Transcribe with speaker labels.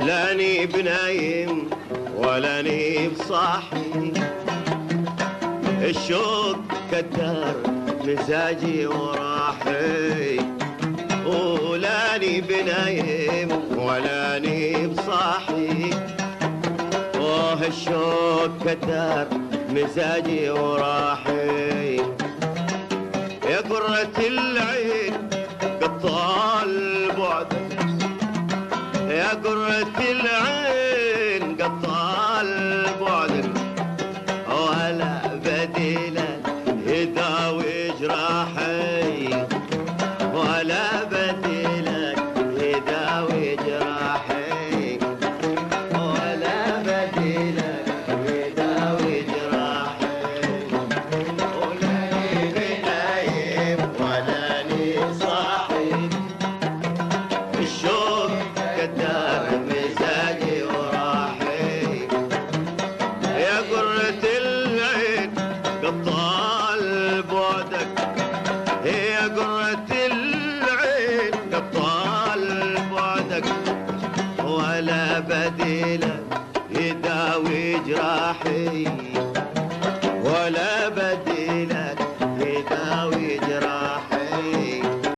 Speaker 1: لاني بنايم ولاني بصاحي، الشوق كدر مزاجي وراحي، ولاني بنايم ولاني بصاحي، الشوق كدر مزاجي وراحي، يا قرة العين قد طال بعدك، يا قرة العين قد طال بعدك، ولا بديل يداوي جراحي، ولا بديل يداوي جراحي، ولا بديل يداوي جراحي، ولاني بنايم ولاني صاحي، الشوق كدر مزاجي وراحي، يا قرة العين قد طال بعدك، يا قرة العين قد طال بعدك، ولا بديل يداوي جراحي.